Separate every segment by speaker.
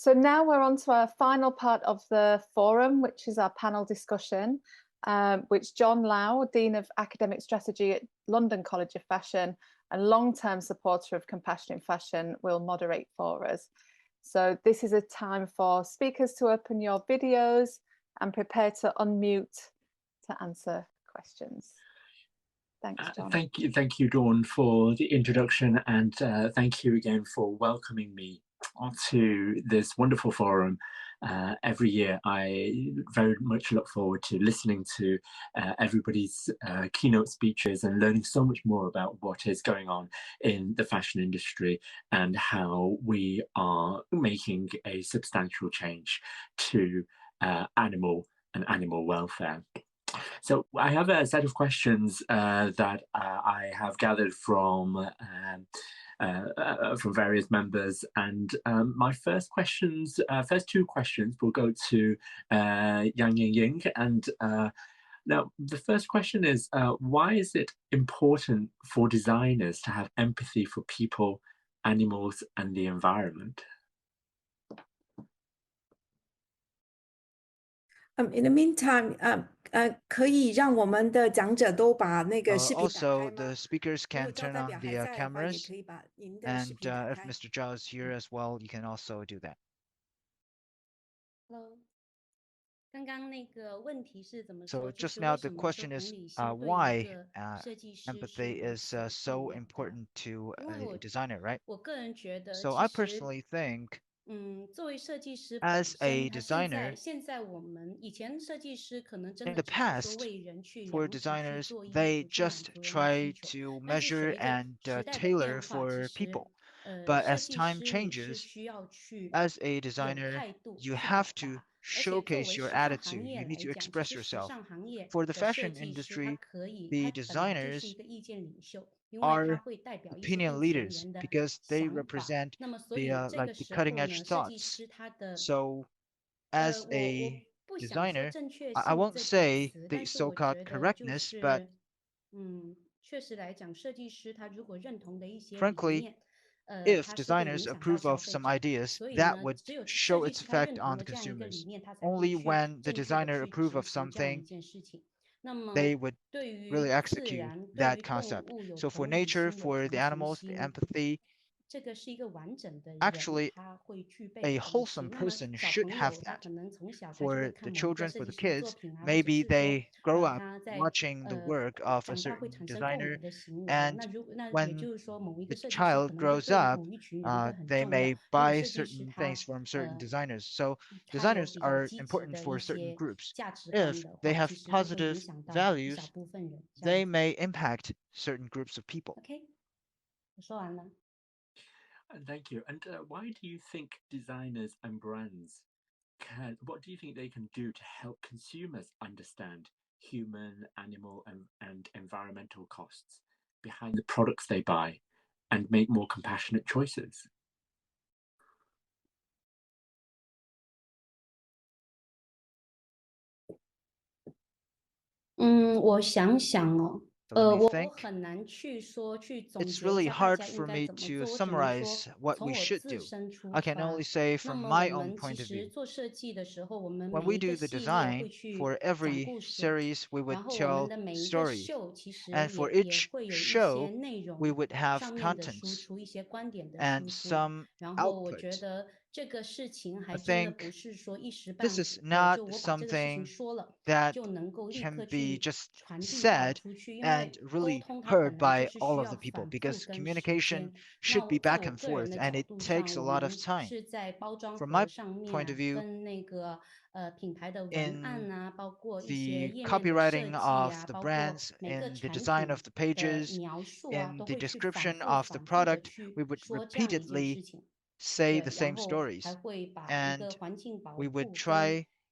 Speaker 1: So now we're on to our final part of the forum, which is our panel discussion, which John Lau, Dean of Academic Strategy at London College of Fashion and long-term supporter of compassionate fashion, will moderate for us. So this is a time for speakers to open your videos and prepare to unmute to answer questions. Thanks, John.
Speaker 2: Thank you, Dawn, for the introduction, and thank you again for welcoming me onto this wonderful forum. Every year, I very much look forward to listening to everybody's keynote speeches and learning so much more about what is going on in the fashion industry and how we are making a substantial change to animal welfare. So I have a set of questions that I have gathered from various members, and my first two questions will go to Yang Ying. And now the first question is, why is it important for designers to have empathy for people, animals, and the environment?
Speaker 3: In the meantime, 可以让我们的讲者都把那个视频打开
Speaker 4: Also,
Speaker 3: 吗？
Speaker 4: the speakers can
Speaker 3: 如果赵
Speaker 4: turn
Speaker 3: 代
Speaker 4: on
Speaker 3: 表还
Speaker 4: the
Speaker 3: 在的话，也
Speaker 4: cameras,
Speaker 3: 可以把您的视
Speaker 4: and
Speaker 3: 频打
Speaker 4: if
Speaker 3: 开。
Speaker 4: Mr. Zhao is here as well, you can also do that.
Speaker 5: Hello. 刚刚那个问题是怎么
Speaker 4: So
Speaker 5: 说？就
Speaker 4: just
Speaker 5: 是
Speaker 4: now
Speaker 5: 为
Speaker 4: the
Speaker 5: 什么说
Speaker 4: question
Speaker 5: 同
Speaker 4: is
Speaker 5: 理心对一
Speaker 4: why
Speaker 5: 个设计师
Speaker 4: empathy
Speaker 5: 是如
Speaker 4: is
Speaker 5: 此
Speaker 4: so
Speaker 5: 重要的？
Speaker 4: important to
Speaker 5: 因为
Speaker 4: a
Speaker 5: 我
Speaker 4: designer, right?
Speaker 5: 我个人觉得，
Speaker 4: So
Speaker 5: 其
Speaker 4: I
Speaker 5: 实
Speaker 4: personally think
Speaker 5: 作为设计师本
Speaker 4: as a
Speaker 5: 身，
Speaker 4: designer,
Speaker 5: 现在我们以前设计师可能真
Speaker 4: in
Speaker 5: 的
Speaker 4: the
Speaker 5: 只是说
Speaker 4: past,
Speaker 5: 为人去
Speaker 4: for
Speaker 5: 量体去
Speaker 4: designers,
Speaker 5: 做衣
Speaker 4: they
Speaker 5: 服，去满
Speaker 4: just
Speaker 5: 足人的需
Speaker 4: try
Speaker 5: 求。
Speaker 4: to
Speaker 5: 但是
Speaker 4: measure
Speaker 5: 随着
Speaker 4: and
Speaker 5: 时代的
Speaker 4: tailor
Speaker 5: 变化，
Speaker 4: for
Speaker 5: 其实
Speaker 4: people. But
Speaker 5: 设
Speaker 4: as
Speaker 5: 计
Speaker 4: time
Speaker 5: 师你是
Speaker 4: changes,
Speaker 5: 需要去
Speaker 4: as a
Speaker 5: 有
Speaker 4: designer,
Speaker 5: 态度
Speaker 4: you
Speaker 5: 去表
Speaker 4: have to
Speaker 5: 达。而且作
Speaker 4: showcase
Speaker 5: 为
Speaker 4: your
Speaker 5: 时尚行
Speaker 4: attitude.
Speaker 5: 业
Speaker 4: You need
Speaker 5: 来
Speaker 4: to
Speaker 5: 讲，其
Speaker 4: express
Speaker 5: 实时
Speaker 4: yourself.
Speaker 5: 尚行业
Speaker 4: For the
Speaker 5: 的设
Speaker 4: fashion
Speaker 5: 计师他
Speaker 4: industry,
Speaker 5: 可以，
Speaker 4: the
Speaker 5: 他本来就是一
Speaker 4: designers
Speaker 5: 个意见领袖，因为他
Speaker 4: are
Speaker 5: 会代表一些
Speaker 4: opinion
Speaker 5: 更前
Speaker 4: leaders
Speaker 5: 沿的
Speaker 4: because they
Speaker 5: 想法。
Speaker 4: represent
Speaker 5: 那么所
Speaker 4: the
Speaker 5: 以这
Speaker 4: like
Speaker 5: 个
Speaker 4: the
Speaker 5: 时
Speaker 4: cutting
Speaker 5: 候
Speaker 4: edge
Speaker 5: 呢，设计
Speaker 4: thoughts.
Speaker 5: 师他的
Speaker 4: So as
Speaker 5: 我
Speaker 4: a
Speaker 5: 不想说
Speaker 4: designer,
Speaker 5: 正确
Speaker 4: I
Speaker 5: 性
Speaker 4: won't
Speaker 5: 这个
Speaker 4: say
Speaker 5: 词，
Speaker 4: the
Speaker 5: 但是我
Speaker 4: so-called
Speaker 5: 觉得就
Speaker 4: correctness, but
Speaker 5: 是确实来讲，设计师他如果认同的一些理
Speaker 4: frankly,
Speaker 5: 念，
Speaker 4: if
Speaker 5: 他是会
Speaker 4: designers
Speaker 5: 影响到
Speaker 4: approve
Speaker 5: 消
Speaker 4: of
Speaker 5: 费
Speaker 4: some
Speaker 5: 者。
Speaker 4: ideas,
Speaker 5: 所以
Speaker 4: that
Speaker 5: 呢，
Speaker 4: would
Speaker 5: 只有设
Speaker 4: show
Speaker 5: 计
Speaker 4: its
Speaker 5: 师他
Speaker 4: effect
Speaker 5: 认同
Speaker 4: on
Speaker 5: 了
Speaker 4: the
Speaker 5: 这样一个
Speaker 4: consumers.
Speaker 5: 理念，他才会
Speaker 4: Only
Speaker 5: 去
Speaker 4: when the
Speaker 5: 正确的
Speaker 4: designer
Speaker 5: 去
Speaker 4: approve
Speaker 5: 执
Speaker 4: of
Speaker 5: 行这样一
Speaker 4: something,
Speaker 5: 件事情。那么
Speaker 4: they would
Speaker 5: 对于
Speaker 4: really
Speaker 5: 自
Speaker 4: execute
Speaker 5: 然，对
Speaker 4: that
Speaker 5: 于动
Speaker 4: concept.
Speaker 5: 物有
Speaker 4: So for
Speaker 5: 同理
Speaker 4: nature,
Speaker 5: 心，有
Speaker 4: for
Speaker 5: 同
Speaker 4: the
Speaker 5: 情
Speaker 4: animals, the
Speaker 5: 心，
Speaker 4: empathy,
Speaker 5: 这个是一个完整的人，
Speaker 4: actually
Speaker 5: 他会具备
Speaker 4: a
Speaker 5: 的东西。
Speaker 4: wholesome
Speaker 5: 那么
Speaker 4: person
Speaker 5: 小
Speaker 4: should
Speaker 5: 朋
Speaker 4: have
Speaker 5: 友他
Speaker 4: that.
Speaker 5: 可能从小他就
Speaker 4: For
Speaker 5: 会
Speaker 4: the
Speaker 5: 看某一个
Speaker 4: children,
Speaker 5: 设
Speaker 4: for
Speaker 5: 计
Speaker 4: the
Speaker 5: 师的作
Speaker 4: kids,
Speaker 5: 品啊，或者
Speaker 4: maybe
Speaker 5: 是说
Speaker 4: they grow up
Speaker 5: 他在
Speaker 4: watching the work of a
Speaker 5: 长大会
Speaker 4: certain
Speaker 5: 产生购买
Speaker 4: designer,
Speaker 5: 的行为。
Speaker 4: and
Speaker 5: 那也
Speaker 4: when
Speaker 5: 就是说，某一
Speaker 4: the
Speaker 5: 个设计师可
Speaker 4: child
Speaker 5: 能他
Speaker 4: grows
Speaker 5: 对
Speaker 4: up,
Speaker 5: 某一群人会很
Speaker 4: they
Speaker 5: 重要。
Speaker 4: may
Speaker 5: 如果
Speaker 4: buy
Speaker 5: 设计师
Speaker 4: certain
Speaker 5: 他
Speaker 4: things from certain designers. So
Speaker 5: 他有
Speaker 4: designers
Speaker 5: 比较
Speaker 4: are
Speaker 5: 积极
Speaker 4: important
Speaker 5: 的
Speaker 4: for
Speaker 5: 一
Speaker 4: certain
Speaker 5: 些
Speaker 4: groups.
Speaker 5: 价值
Speaker 4: If
Speaker 5: 观的
Speaker 4: they
Speaker 5: 话，
Speaker 4: have
Speaker 5: 其实就会影
Speaker 4: positive
Speaker 5: 响到一小
Speaker 4: values,
Speaker 5: 部分人。这样
Speaker 4: they
Speaker 5: 子
Speaker 4: may impact certain groups of people.
Speaker 5: OK， 我说完了。
Speaker 2: Thank you. And why do you think designers and brands what do you think they can do to help consumers understand human, animal, and environmental costs behind the products they buy and make more compassionate choices?
Speaker 5: 我想想哦，
Speaker 4: So let me
Speaker 5: 我
Speaker 4: think.
Speaker 5: 很难去说去总
Speaker 4: It's
Speaker 5: 结
Speaker 4: really
Speaker 5: 一下大
Speaker 4: hard
Speaker 5: 家应
Speaker 4: for
Speaker 5: 该
Speaker 4: me
Speaker 5: 怎么
Speaker 4: to
Speaker 5: 做。我只能说
Speaker 4: summarize what
Speaker 5: 从
Speaker 4: we
Speaker 5: 我
Speaker 4: should
Speaker 5: 自
Speaker 4: do.
Speaker 5: 身出
Speaker 4: I can
Speaker 5: 发。
Speaker 4: only say
Speaker 5: 那
Speaker 4: from
Speaker 5: 么
Speaker 4: my
Speaker 5: 我
Speaker 4: own
Speaker 5: 们其
Speaker 4: point of
Speaker 5: 实
Speaker 4: view.
Speaker 5: 做设计的时候，我们
Speaker 4: When
Speaker 5: 每
Speaker 4: we
Speaker 5: 一个
Speaker 4: do the
Speaker 5: 系列
Speaker 4: design
Speaker 5: 会去
Speaker 4: for
Speaker 5: 讲
Speaker 4: every
Speaker 5: 故事，
Speaker 4: series, we
Speaker 5: 然
Speaker 4: would
Speaker 5: 后我们
Speaker 4: tell
Speaker 5: 的每一个
Speaker 4: stories.
Speaker 5: 秀其实
Speaker 4: And for
Speaker 5: 也
Speaker 4: each
Speaker 5: 会有一些
Speaker 4: show,
Speaker 5: 内
Speaker 4: we
Speaker 5: 容
Speaker 4: would have
Speaker 5: 上面的输
Speaker 4: contents
Speaker 5: 出，一些观点的输
Speaker 4: and
Speaker 5: 出。
Speaker 4: some
Speaker 5: 然后我
Speaker 4: output.
Speaker 5: 觉得这个事情
Speaker 4: I
Speaker 5: 还真的
Speaker 4: think
Speaker 5: 不是说一时
Speaker 4: this
Speaker 5: 半
Speaker 4: is
Speaker 5: 会儿，
Speaker 4: not
Speaker 5: 就我把这个事情
Speaker 4: something
Speaker 5: 说了，
Speaker 4: that
Speaker 5: 就能够立
Speaker 4: can
Speaker 5: 刻
Speaker 4: be
Speaker 5: 去
Speaker 4: just
Speaker 5: 传递到
Speaker 4: said
Speaker 5: 出去。因
Speaker 4: and
Speaker 5: 为沟
Speaker 4: really
Speaker 5: 通它本
Speaker 4: heard
Speaker 5: 来就
Speaker 4: by
Speaker 5: 是
Speaker 4: all
Speaker 5: 需
Speaker 4: of
Speaker 5: 要
Speaker 4: the people
Speaker 5: 反复
Speaker 4: because
Speaker 5: 跟时
Speaker 4: communication
Speaker 5: 间。
Speaker 4: should
Speaker 5: 那
Speaker 4: be
Speaker 5: 在
Speaker 4: back
Speaker 5: 我
Speaker 4: and
Speaker 5: 个人
Speaker 4: forth
Speaker 5: 的
Speaker 4: and
Speaker 5: 角
Speaker 4: it
Speaker 5: 度
Speaker 4: takes
Speaker 5: 上，
Speaker 4: a
Speaker 5: 我
Speaker 4: lot of
Speaker 5: 们
Speaker 4: time.
Speaker 5: 是在包装
Speaker 4: From
Speaker 5: 盒
Speaker 4: my
Speaker 5: 上面
Speaker 4: point of
Speaker 5: 啊，
Speaker 4: view,
Speaker 5: 跟那个品牌的文
Speaker 4: in
Speaker 5: 案啊，包括一
Speaker 4: the
Speaker 5: 些页面的设
Speaker 4: copywriting
Speaker 5: 计
Speaker 4: of
Speaker 5: 啊，
Speaker 4: the
Speaker 5: 包括
Speaker 4: brands,
Speaker 5: 每个
Speaker 4: in the
Speaker 5: 产
Speaker 4: design
Speaker 5: 品
Speaker 4: of the
Speaker 5: 的
Speaker 4: pages,
Speaker 5: 描述啊，
Speaker 4: in
Speaker 5: 都
Speaker 4: the
Speaker 5: 会去反
Speaker 4: description
Speaker 5: 复
Speaker 4: of the
Speaker 5: 反复的
Speaker 4: product,
Speaker 5: 去
Speaker 4: we would
Speaker 5: 说这样一件
Speaker 4: repeatedly
Speaker 5: 事情。
Speaker 4: say
Speaker 5: 对，
Speaker 4: the
Speaker 5: 然
Speaker 4: same
Speaker 5: 后还
Speaker 4: stories.
Speaker 5: 会把一
Speaker 4: And
Speaker 5: 个环境保
Speaker 4: we would
Speaker 5: 护跟
Speaker 4: try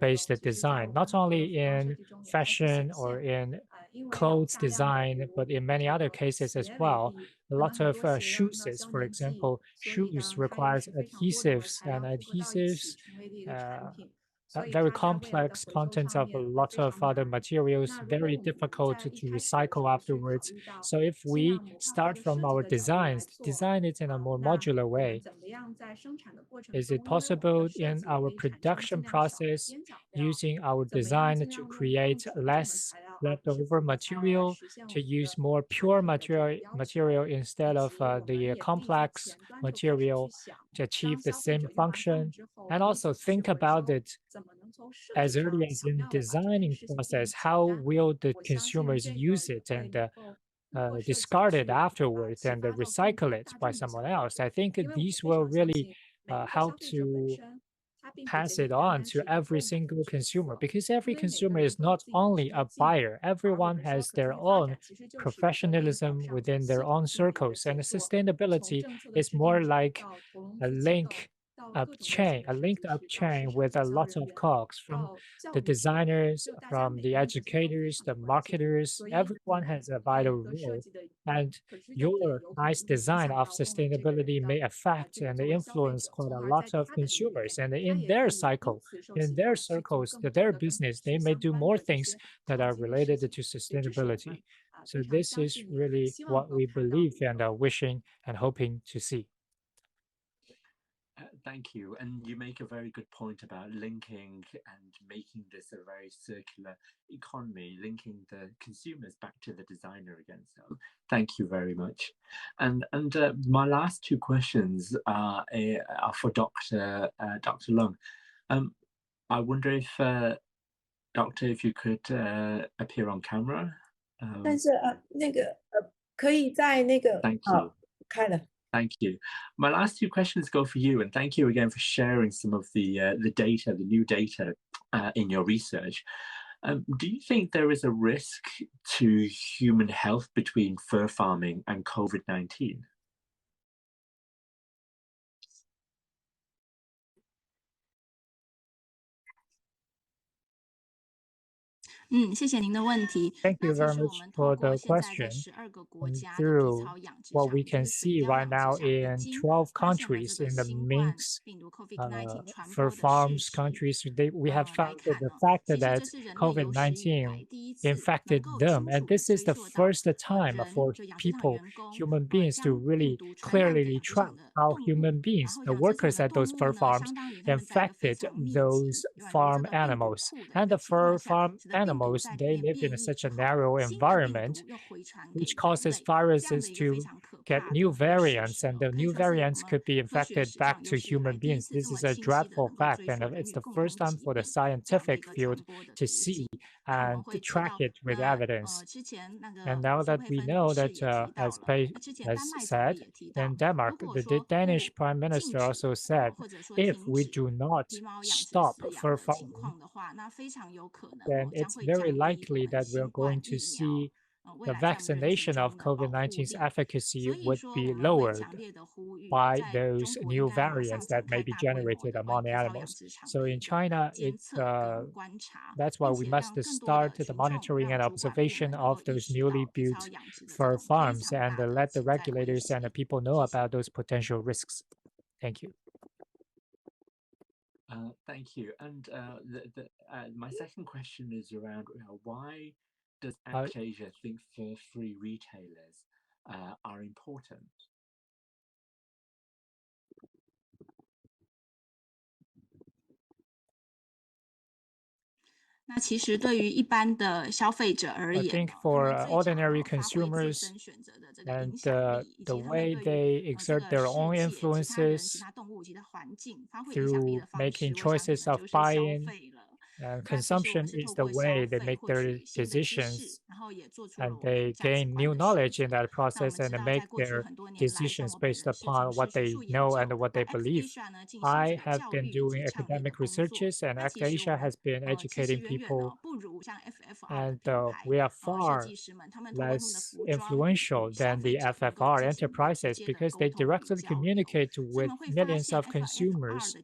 Speaker 6: based design, not only in fashion or in clothes design, but in many other cases as well. A lot of shoes, for example, shoes requires adhesives, and adhesives very complex contents of a lot of other materials, very difficult to recycle afterwards. So if we start from our designs, design it in a more modular way, is it possible in our production process using our design to create less leftover material, to use more pure material instead of the complex material to achieve the same function, and also think about it as early as in designing process. How will the consumers use it and discard it afterwards and recycle it by someone else? I think these will really help to pass it on to every single consumer, because every consumer is not only a buyer. Everyone has their own professionalism within their own circles, and sustainability is more like a linked up chain with a lot of cogs, from the designers, from the educators, the marketers. Everyone has a vital role, and your nice design of sustainability may affect and influence quite a lot of consumers, and in their cycle, in their circles, their business, they may do more things that are related to sustainability. So this is really what we believe and are wishing and hoping to see.
Speaker 2: Thank you. And you make a very good point about linking and making this a very circular economy, linking the consumers back to the designer again. So thank you very much. And my last two questions are for Dr. Leung. I wonder if, Doctor, if you could appear on camera.
Speaker 3: 但是可以在那个
Speaker 2: Thank you.
Speaker 3: 开了。
Speaker 2: Thank you. My last two questions go for you, and thank you again for sharing some of the data, the new data in your research. Do you think there is a risk to human health between fur farming and COVID-19?
Speaker 7: 谢谢您的问题。
Speaker 6: Thank you very much for the question. Through what we can see right now in 12 countries in the minks fur farms countries, we have found that the fact that COVID-19 infected them, and this is the first time for people, human beings, to really clearly track how human beings, the workers at those fur farms, infected those farm animals. And the fur farm animals, they live in such a narrow environment, which causes viruses to get new variants, and the new variants could be infected back to human beings. This is a dreadful fact, and it's the first time for the scientific field to see and to track it with evidence. And now that we know that, as Pei has said, in Denmark, the Danish Prime Minister also said, if we do not stop fur farming, then it's very likely that we're going to see the vaccination of COVID-19's efficacy would be lowered by those new variants that may be generated among animals. So in China, that's why we must start the monitoring and observation of those newly built fur farms and let the regulators and the people know about those potential risks. Thank you.
Speaker 2: Thank you. And my second question is around why does ActAsia think fur-free retailers are important?
Speaker 7: I
Speaker 6: think for ordinary consumers and the way they exert their own influences through making choices of buying, consumption is the way they make their decisions, and they gain new knowledge in that process and make their decisions based upon what they know and what they believe. I have been doing academic researches, and ActAsia has been educating people, and we are far less influential than the FFR enterprises because they directly communicate with millions of consumers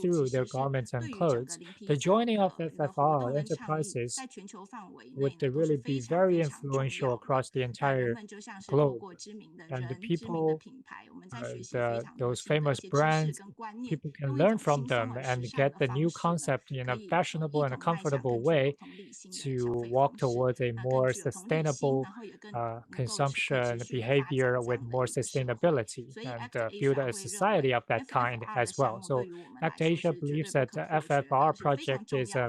Speaker 6: through their garments and clothes. The joining of FFR enterprises would really be very influential across the entire globe. And the people, those famous brands, people can learn from them and get the new concept in a fashionable and a comfortable way to walk towards a more sustainable consumption behavior with more sustainability and build a society of that kind as well. So ActAsia believes that the FFR project is a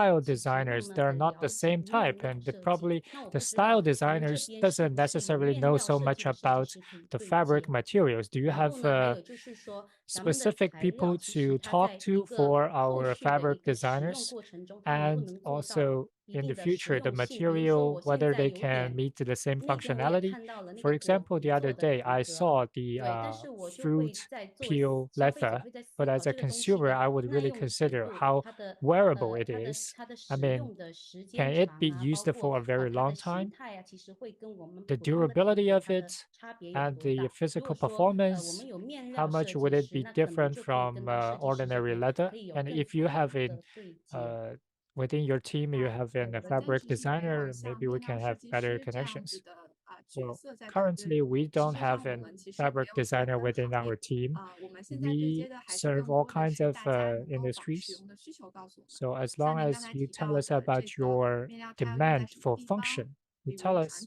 Speaker 6: style designers, they're not the same type, and probably the style designers doesn't necessarily know so much about the fabric materials. Do you have specific people to talk to for our fabric designers? And also, in the future the material, whether they can meet the same functionality. For example, the other day I saw the fruit peel leather, but as a consumer, I would really consider how wearable it is. I mean, can it be used for a very long time? The durability of it and the physical performance, how much would it be different from ordinary leather? And if you have within your team, you have a fabric designer, maybe we can have better connections. Well, currently, we don't have a fabric designer within our team. We serve all kinds of industries. So as long as you tell us about your demand for function, you tell us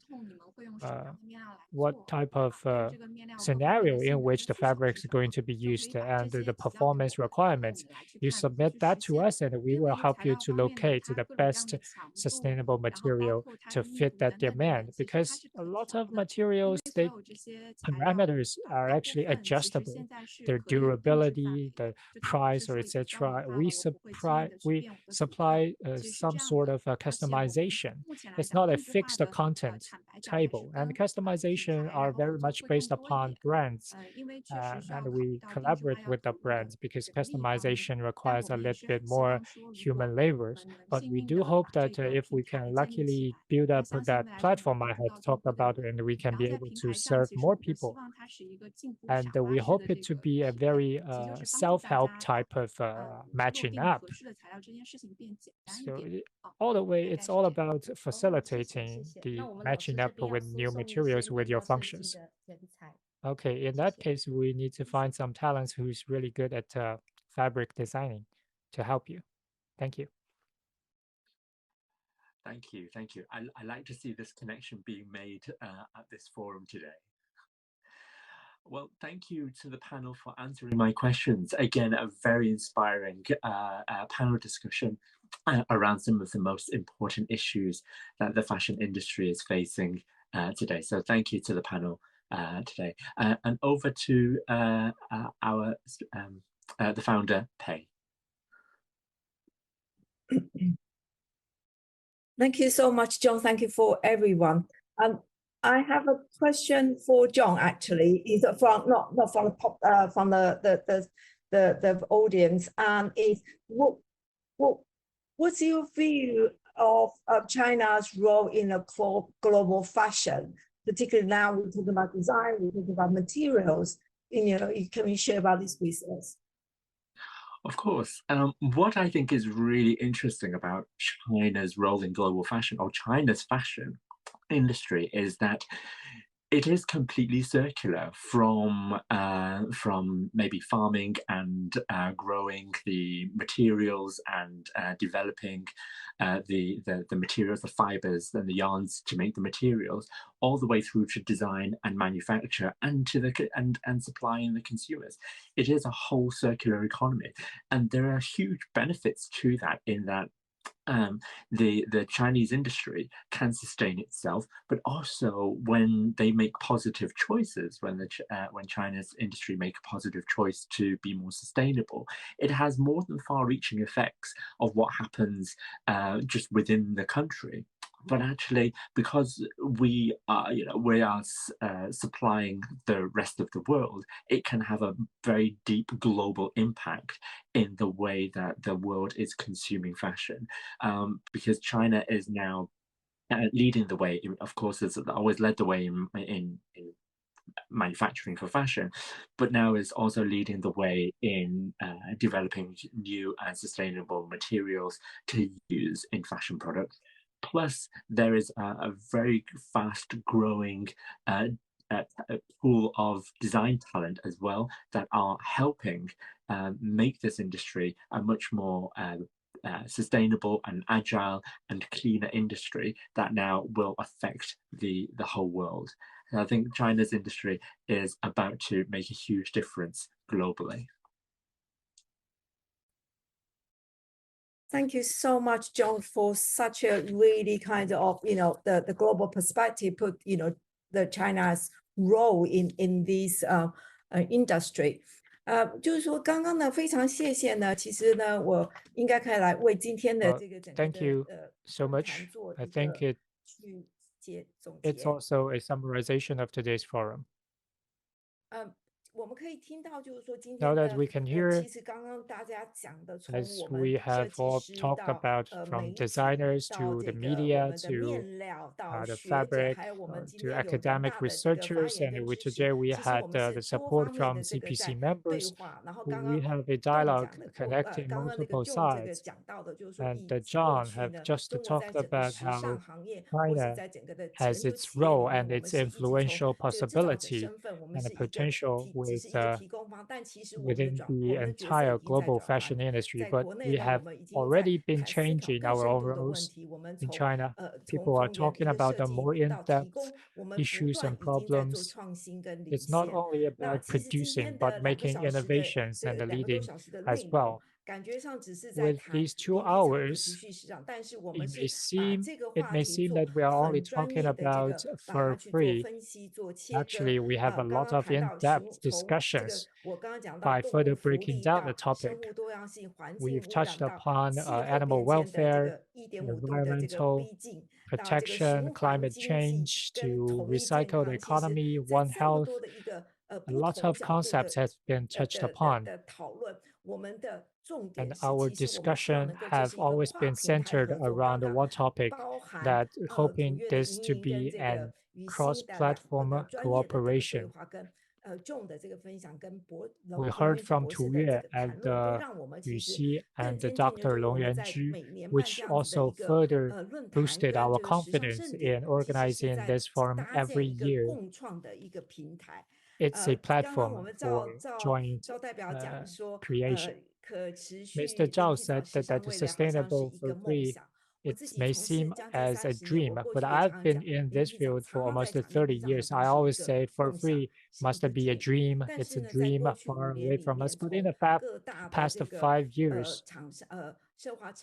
Speaker 6: what type of scenario in which the fabric is going to be used and the performance requirements. You submit that to us and we will help you to locate the best sustainable material to fit that demand, because a lot of materials, they parameters are actually adjustable. Their durability, the price, or etc. We supply some sort of customization. It's not a fixed content table, and customization are very much based upon brands, and we collaborate with the brands because customization requires a little bit more human labors. But we do hope that if we can luckily build up that platform I had talked about, and we can be able to serve more people, and we hope it to be a very self-help type of matching up. So all the way, it's all about facilitating the matching up with new materials with your functions. Okay, in that case, we need to find some talents who's really good at fabric designing to help you. Thank you.
Speaker 2: Thank you, thank you. I like to see this connection being made at this forum today. Well, thank you to the panel for answering my questions. Again, a very inspiring panel discussion around some of the most important issues that the fashion industry is facing today. So thank you to the panel today. And over to the founder, Pei.
Speaker 3: Thank you so much, John. Thank you for everyone. I have a question for John. Actually, is from not from the audience. Is what's your view of China's role in a global fashion? Particularly now, we're talking about design, we're talking about materials. Can you share about this with us?
Speaker 2: Of course. What I think is really interesting about China's role in global fashion, or China's fashion industry, is that it is completely circular from maybe farming and growing the materials and developing the materials, the fibers and the yarns to make the materials, all the way through to design and manufacture and to and supplying the consumers. It is a whole circular economy, and there are huge benefits to that, in that the Chinese industry can sustain itself, but also when they make positive choices, when China's industry make a positive choice to be more sustainable, it has more than far-reaching effects of what happens just within the country. But actually, because we are supplying the rest of the world, it can have a very deep global impact in the way that the world is consuming fashion. Because China is now leading the way. Of course, it's always led the way in manufacturing for fashion, but now is also leading the way in developing new and sustainable materials to use in fashion products. Plus, there is a very fast growing pool of design talent as well that are helping make this industry a much more sustainable and agile and cleaner industry that now will affect the whole world. And I think China's industry is about to make a huge difference globally.
Speaker 3: Thank you so much, John, for such a really kind of, the global perspective, put, the China's role in this industry. 就是说刚刚呢，非常谢谢呢，其实呢，我应该可以来为今天的
Speaker 6: Well,
Speaker 3: 这个整个
Speaker 6: thank you
Speaker 3: 的
Speaker 6: so
Speaker 3: 论
Speaker 6: much.
Speaker 3: 坛做
Speaker 6: I
Speaker 3: 一
Speaker 6: think
Speaker 3: 个
Speaker 6: it
Speaker 3: 去总
Speaker 6: it's
Speaker 3: 结。
Speaker 6: also a summarization of today's forum.
Speaker 3: 我们可以听到，就是说今
Speaker 6: Now
Speaker 3: 天
Speaker 6: that
Speaker 3: 的
Speaker 6: we can hear,
Speaker 3: 其实刚刚大家讲的，从
Speaker 6: as
Speaker 3: 我
Speaker 6: we
Speaker 3: 们设
Speaker 6: have
Speaker 3: 计
Speaker 6: all
Speaker 3: 师
Speaker 6: talked
Speaker 3: 到
Speaker 6: about,
Speaker 3: 媒
Speaker 6: from
Speaker 3: 体
Speaker 6: designers
Speaker 3: 到
Speaker 6: to
Speaker 3: 这
Speaker 6: the
Speaker 3: 个我
Speaker 6: media
Speaker 3: 们的
Speaker 6: to
Speaker 3: 面料到
Speaker 6: the
Speaker 3: 学者，
Speaker 6: fabric,
Speaker 3: 还有我们今
Speaker 6: to
Speaker 3: 天有人
Speaker 6: academic
Speaker 3: 大的这个发
Speaker 6: researchers,
Speaker 3: 言
Speaker 6: and
Speaker 3: 跟
Speaker 6: we
Speaker 3: 支持，
Speaker 6: today we
Speaker 3: 其实
Speaker 6: had
Speaker 3: 我们是
Speaker 6: the
Speaker 3: 多
Speaker 6: support
Speaker 3: 方面
Speaker 6: from
Speaker 3: 的这个
Speaker 6: CPC
Speaker 3: 在对
Speaker 6: members.
Speaker 3: 话。然后刚刚
Speaker 6: We have a
Speaker 3: John
Speaker 6: dialogue
Speaker 3: 讲的，connecting 刚刚那个
Speaker 6: multiple
Speaker 3: John 这个
Speaker 6: sides,
Speaker 3: 讲到的，就是说
Speaker 6: and
Speaker 3: 以
Speaker 6: the
Speaker 3: 过
Speaker 6: John
Speaker 3: 去
Speaker 6: have
Speaker 3: 呢，
Speaker 6: just
Speaker 3: 中国
Speaker 6: talked
Speaker 3: 在整个
Speaker 6: about
Speaker 3: 时
Speaker 6: how
Speaker 3: 尚行业，或是
Speaker 6: China
Speaker 3: 在整个的
Speaker 6: has
Speaker 3: 全球
Speaker 6: its
Speaker 3: 企业里
Speaker 6: role
Speaker 3: 面，
Speaker 6: and
Speaker 3: 我们
Speaker 6: its
Speaker 3: 是一起从
Speaker 6: influential
Speaker 3: 这个制造者
Speaker 6: possibility
Speaker 3: 身份，我们
Speaker 6: and
Speaker 3: 是
Speaker 6: the
Speaker 3: 一个
Speaker 6: potential
Speaker 3: 只
Speaker 6: with
Speaker 3: 是一个提供方，但其实我们的
Speaker 6: within
Speaker 3: 转，我
Speaker 6: the
Speaker 3: 们的角色
Speaker 6: entire
Speaker 3: 已经在
Speaker 6: global
Speaker 3: 转换
Speaker 6: fashion
Speaker 3: 了。
Speaker 6: industry,
Speaker 3: 在
Speaker 6: but
Speaker 3: 国内
Speaker 6: we
Speaker 3: 呢，我
Speaker 6: have
Speaker 3: 们已经有在
Speaker 6: already been
Speaker 3: 思考
Speaker 6: changing
Speaker 3: 更
Speaker 6: our
Speaker 3: 深
Speaker 6: own
Speaker 3: 度的问
Speaker 6: roles
Speaker 3: 题。我们
Speaker 6: in
Speaker 3: 从
Speaker 6: China.
Speaker 3: 从
Speaker 6: People are
Speaker 3: 原
Speaker 6: talking
Speaker 3: 一个
Speaker 6: about
Speaker 3: 设
Speaker 6: the
Speaker 3: 计
Speaker 6: more
Speaker 3: 到提
Speaker 6: in-depth
Speaker 3: 供，我们不
Speaker 6: issues
Speaker 3: 断
Speaker 6: and
Speaker 3: 已经在做
Speaker 6: problems.
Speaker 3: 创新跟领
Speaker 6: It's not
Speaker 3: 先。
Speaker 6: only
Speaker 3: 那
Speaker 6: about
Speaker 3: 其实今
Speaker 6: producing,
Speaker 3: 天
Speaker 6: but
Speaker 3: 的2个
Speaker 6: making
Speaker 3: 小时的
Speaker 6: innovations
Speaker 3: 这
Speaker 6: and
Speaker 3: 2个多
Speaker 6: leading
Speaker 3: 小时的
Speaker 6: as
Speaker 3: 内容，
Speaker 6: well.
Speaker 3: 感觉上只是在
Speaker 6: With
Speaker 3: 谈
Speaker 6: these 2
Speaker 3: 零皮草可
Speaker 6: hours,
Speaker 3: 持续市场，但是我
Speaker 6: it
Speaker 3: 们
Speaker 6: may
Speaker 3: 是把
Speaker 6: seem
Speaker 3: 这个
Speaker 6: it
Speaker 3: 话
Speaker 6: may
Speaker 3: 题
Speaker 6: seem
Speaker 3: 做
Speaker 6: that we are only
Speaker 3: 很专
Speaker 6: talking
Speaker 3: 业的这
Speaker 6: about
Speaker 3: 个，把
Speaker 6: for
Speaker 3: 它去做
Speaker 6: free.
Speaker 3: 分析、做切割。
Speaker 6: Actually, we have a
Speaker 3: 刚
Speaker 6: lot
Speaker 3: 刚
Speaker 6: of
Speaker 3: 谈到
Speaker 6: in-depth
Speaker 3: 从这
Speaker 6: discussions
Speaker 3: 个我刚刚讲到
Speaker 6: by
Speaker 3: 动
Speaker 6: further
Speaker 3: 物福
Speaker 6: breaking
Speaker 3: 利
Speaker 6: down the
Speaker 3: 到
Speaker 6: topic.
Speaker 3: 生物多样性、环境
Speaker 6: We've
Speaker 3: 污染
Speaker 6: touched
Speaker 3: 到
Speaker 6: upon
Speaker 3: 气候
Speaker 6: animal
Speaker 3: 变迁的这
Speaker 6: welfare,
Speaker 3: 个 1.5 度的这个
Speaker 6: environmental
Speaker 3: 逼近，到这个食
Speaker 6: protection,
Speaker 3: 物环
Speaker 6: climate
Speaker 3: 经济
Speaker 6: change,
Speaker 3: 跟
Speaker 6: to
Speaker 3: 统一健
Speaker 6: recycled
Speaker 3: 康，其实
Speaker 6: economy,
Speaker 3: 在
Speaker 6: One
Speaker 3: 这么
Speaker 6: Health.
Speaker 3: 多的一个
Speaker 6: A
Speaker 3: 不
Speaker 6: lot
Speaker 3: 同
Speaker 6: of
Speaker 3: 角度
Speaker 6: concepts
Speaker 3: 的
Speaker 6: have been touched upon,
Speaker 3: 讨论，我们的重
Speaker 6: and
Speaker 3: 点是，
Speaker 6: our
Speaker 3: 其实我们希望
Speaker 6: discussion
Speaker 3: 能够这
Speaker 6: have
Speaker 3: 是一个
Speaker 6: always
Speaker 3: 跨
Speaker 6: been
Speaker 3: 平台
Speaker 6: centered
Speaker 3: 合作，
Speaker 6: around
Speaker 3: 刚刚
Speaker 6: one topic,
Speaker 3: 包含
Speaker 6: that
Speaker 3: 土
Speaker 6: hoping
Speaker 3: 约的
Speaker 6: this
Speaker 3: 营
Speaker 6: to
Speaker 3: 运跟
Speaker 6: be
Speaker 3: 这
Speaker 6: an
Speaker 3: 个与新的
Speaker 6: cross-platform
Speaker 3: 专业的这个对
Speaker 6: cooperation.
Speaker 3: 话，跟John 的这个分享，跟
Speaker 6: We
Speaker 3: 龙
Speaker 6: heard
Speaker 3: 源
Speaker 6: from
Speaker 3: 博士
Speaker 6: Tu
Speaker 3: 的这
Speaker 6: Yue
Speaker 3: 个谈
Speaker 6: and
Speaker 3: 论，都让我们其
Speaker 6: Yu
Speaker 3: 实
Speaker 6: Xi
Speaker 3: 更
Speaker 6: and
Speaker 3: 坚定，就
Speaker 6: Dr.
Speaker 3: 是我
Speaker 6: Long
Speaker 3: 们在
Speaker 6: Yuanju,
Speaker 3: 每年办
Speaker 6: which
Speaker 3: 这样子的
Speaker 6: also
Speaker 3: 一个
Speaker 6: further
Speaker 3: 论坛，
Speaker 6: boosted
Speaker 3: 跟
Speaker 6: our
Speaker 3: 这个时尚
Speaker 6: confidence
Speaker 3: 盛典，
Speaker 6: in
Speaker 3: 其实是
Speaker 6: organizing
Speaker 3: 在
Speaker 6: this forum
Speaker 3: 搭建
Speaker 6: every
Speaker 3: 一个
Speaker 6: year.
Speaker 3: 共创的一个平台。
Speaker 6: It's a
Speaker 3: 刚刚我
Speaker 6: platform
Speaker 3: 们
Speaker 6: for joint
Speaker 3: 赵代表讲说，
Speaker 6: creation.
Speaker 3: 可持续
Speaker 6: Mr.
Speaker 3: 零
Speaker 6: Zhao
Speaker 3: 皮草
Speaker 6: said
Speaker 3: 时
Speaker 6: that
Speaker 3: 尚
Speaker 6: that
Speaker 3: 未
Speaker 6: is
Speaker 3: 来好像是
Speaker 6: sustainable
Speaker 3: 一
Speaker 6: for
Speaker 3: 个梦
Speaker 6: free.
Speaker 3: 想。我
Speaker 6: It
Speaker 3: 自己
Speaker 6: may
Speaker 3: 从事
Speaker 6: seem
Speaker 3: 将近
Speaker 6: as a
Speaker 3: 30 年， 我
Speaker 6: dream,
Speaker 3: 过
Speaker 6: but
Speaker 3: 去也
Speaker 6: I've
Speaker 3: 常
Speaker 6: been
Speaker 3: 讲，
Speaker 6: in
Speaker 3: 零
Speaker 6: this
Speaker 3: 皮草
Speaker 6: field for
Speaker 3: 常在
Speaker 6: almost
Speaker 3: 讲，零
Speaker 6: 30
Speaker 3: 皮草
Speaker 6: years.
Speaker 3: 很
Speaker 6: I
Speaker 3: 多是一
Speaker 6: always
Speaker 3: 个
Speaker 6: say for
Speaker 3: 梦想，
Speaker 6: free
Speaker 3: 是一
Speaker 6: must
Speaker 3: 个
Speaker 6: be a
Speaker 3: dream。
Speaker 6: dream.
Speaker 3: 但
Speaker 6: It's
Speaker 3: 是
Speaker 6: a
Speaker 3: 呢，在
Speaker 6: dream
Speaker 3: 过去
Speaker 6: far
Speaker 3: 5
Speaker 6: away
Speaker 3: 年里
Speaker 6: from
Speaker 3: 面，
Speaker 6: us. But in
Speaker 3: 从
Speaker 6: the
Speaker 3: 各大的
Speaker 6: past
Speaker 3: 这个
Speaker 6: 5 years,
Speaker 3: 奢华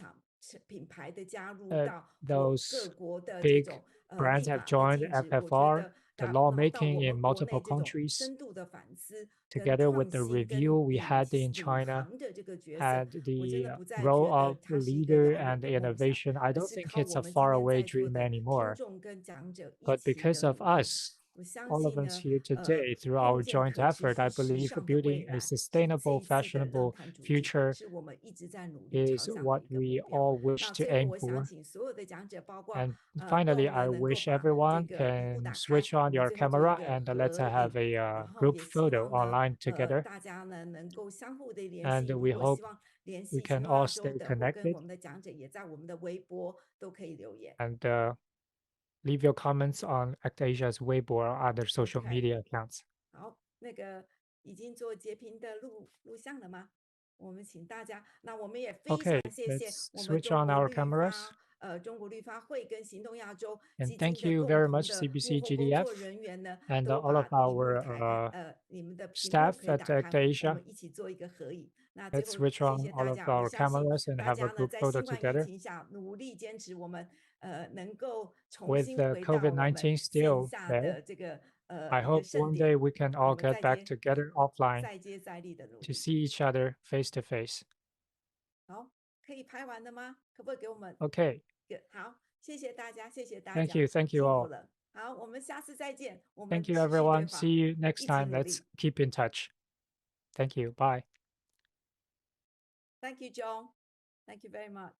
Speaker 3: 品牌的加入，
Speaker 6: uh,
Speaker 3: 到
Speaker 6: those
Speaker 3: 各国的这
Speaker 6: big
Speaker 3: 种
Speaker 6: brands
Speaker 3: 立
Speaker 6: have
Speaker 3: 法的
Speaker 6: joined
Speaker 3: 禁止，我觉
Speaker 6: FFR,
Speaker 3: 得
Speaker 6: the
Speaker 3: 然后到
Speaker 6: lawmaking
Speaker 3: 我
Speaker 6: in
Speaker 3: 们国内
Speaker 6: multiple
Speaker 3: 这种
Speaker 6: countries,
Speaker 3: 深度的反思跟
Speaker 6: together
Speaker 3: 创
Speaker 6: with the
Speaker 3: 新跟
Speaker 6: review we had in
Speaker 3: 领
Speaker 6: China,
Speaker 3: 航的这个角色，
Speaker 6: had
Speaker 3: 我真
Speaker 6: the
Speaker 3: 的不再
Speaker 6: role
Speaker 3: 觉得
Speaker 6: of
Speaker 3: 它是一个
Speaker 6: leader
Speaker 3: 遥远
Speaker 6: and
Speaker 3: 的梦想，
Speaker 6: innovation. I
Speaker 3: 而
Speaker 6: don't
Speaker 3: 是
Speaker 6: think
Speaker 3: 靠
Speaker 6: it's
Speaker 3: 我
Speaker 6: a
Speaker 3: 们今天
Speaker 6: faraway
Speaker 3: 在座
Speaker 6: dream
Speaker 3: 的听
Speaker 6: anymore.
Speaker 3: 众跟讲者一
Speaker 6: But
Speaker 3: 起
Speaker 6: because
Speaker 3: 的
Speaker 6: of
Speaker 3: 努力。
Speaker 6: us,
Speaker 3: 我相
Speaker 6: all of
Speaker 3: 信
Speaker 6: us
Speaker 3: 呢，
Speaker 6: here today, through
Speaker 3: 共
Speaker 6: our
Speaker 3: 建
Speaker 6: joint
Speaker 3: 可持
Speaker 6: effort, I
Speaker 3: 续时
Speaker 6: believe
Speaker 3: 尚的未
Speaker 6: building a
Speaker 3: 来，是这
Speaker 6: sustainable,
Speaker 3: 一次的论
Speaker 6: fashionable
Speaker 3: 坛主题，
Speaker 6: future
Speaker 3: 是我们一直在努力朝
Speaker 6: is
Speaker 3: 向的
Speaker 6: what
Speaker 3: 一个目
Speaker 6: we
Speaker 3: 标。
Speaker 6: all wish
Speaker 3: 那
Speaker 6: to
Speaker 3: 最后
Speaker 6: aim
Speaker 3: 我想
Speaker 6: for.
Speaker 3: 请所有的讲者，包括
Speaker 6: And
Speaker 3: 动
Speaker 6: finally,
Speaker 3: 呢
Speaker 6: I
Speaker 3: 能够
Speaker 6: wish
Speaker 3: 把
Speaker 6: everyone
Speaker 3: 这个荧幕
Speaker 6: can
Speaker 3: 打开，
Speaker 6: switch
Speaker 3: 我
Speaker 6: on
Speaker 3: 们
Speaker 6: your
Speaker 3: 最后做一
Speaker 6: camera
Speaker 3: 个
Speaker 6: and let's
Speaker 3: 合
Speaker 6: have
Speaker 3: 影。
Speaker 6: a
Speaker 3: 然后
Speaker 6: group
Speaker 3: 也希
Speaker 6: photo
Speaker 3: 望呢，
Speaker 6: online together.
Speaker 3: 大家呢能够相互的联
Speaker 6: And
Speaker 3: 系。
Speaker 6: we
Speaker 3: 如果
Speaker 6: hope
Speaker 3: 希望联
Speaker 6: we
Speaker 3: 系
Speaker 6: can
Speaker 3: 新东
Speaker 6: all
Speaker 3: 亚洲
Speaker 6: stay
Speaker 3: 的，或跟
Speaker 6: connected
Speaker 3: 我们的讲者，也在我们的微博都可以留言。
Speaker 6: and leave your comments on ActAsia's Weibo or other social
Speaker 3: OK
Speaker 6: media accounts.
Speaker 3: 好，那个已经做截屏的录像了吗？我们请大家，那我们也非常
Speaker 6: Okay,
Speaker 3: 谢谢
Speaker 6: let's
Speaker 3: 我们
Speaker 6: switch
Speaker 3: 中
Speaker 6: on
Speaker 3: 国
Speaker 6: our
Speaker 3: 绿
Speaker 6: cameras.
Speaker 3: 发中国绿发会跟行动亚洲
Speaker 6: And
Speaker 3: 基金
Speaker 6: thank
Speaker 3: 的
Speaker 6: you
Speaker 3: 共
Speaker 6: very
Speaker 3: 同
Speaker 6: much,
Speaker 3: 的
Speaker 6: CBC
Speaker 3: 幕后工
Speaker 6: GDF
Speaker 3: 作人员呢，
Speaker 6: and
Speaker 3: 都
Speaker 6: all
Speaker 3: 把
Speaker 6: of
Speaker 3: 屏幕
Speaker 6: our
Speaker 3: 开你们的屏幕
Speaker 6: staff
Speaker 3: 可以
Speaker 6: at
Speaker 3: 打开，我
Speaker 6: ActAsia.
Speaker 3: 们一起做一个合影。那最
Speaker 6: Let's
Speaker 3: 后
Speaker 6: switch
Speaker 3: 谢
Speaker 6: on
Speaker 3: 谢
Speaker 6: all
Speaker 3: 大
Speaker 6: of
Speaker 3: 家，我
Speaker 6: our
Speaker 3: 相信
Speaker 6: cameras and
Speaker 3: 大
Speaker 6: have a
Speaker 3: 家呢
Speaker 6: group
Speaker 3: 在
Speaker 6: photo
Speaker 3: 新冠疫
Speaker 6: together.
Speaker 3: 情下努力坚持，我们能够重
Speaker 6: With
Speaker 3: 新
Speaker 6: the
Speaker 3: 回到我们
Speaker 6: COVID-19
Speaker 3: 线
Speaker 6: still
Speaker 3: 下
Speaker 6: there,
Speaker 3: 的这个
Speaker 6: I
Speaker 3: 一个
Speaker 6: hope
Speaker 3: 盛
Speaker 6: one
Speaker 3: 典。
Speaker 6: day we can
Speaker 3: 我
Speaker 6: all
Speaker 3: 们
Speaker 6: get
Speaker 3: 再
Speaker 6: back
Speaker 3: 接
Speaker 6: together offline
Speaker 3: 再接再厉的努
Speaker 6: to
Speaker 3: 力。
Speaker 6: see each other face to face.
Speaker 3: 好，可以拍完了吗？可不可以给我们
Speaker 6: Okay,
Speaker 3: 好，谢谢大家，谢谢大
Speaker 6: thank
Speaker 3: 家，
Speaker 6: you
Speaker 3: 辛苦
Speaker 6: all.
Speaker 3: 了。好，我们下次再见，我
Speaker 6: Thank
Speaker 3: 们
Speaker 6: you,
Speaker 3: 持续对
Speaker 6: everyone.
Speaker 3: 话，
Speaker 6: See you next
Speaker 3: 一起
Speaker 6: time.
Speaker 3: 努
Speaker 6: Let's
Speaker 3: 力。
Speaker 6: keep in touch. Thank you. Bye.
Speaker 3: Thank you, John. Thank you very much.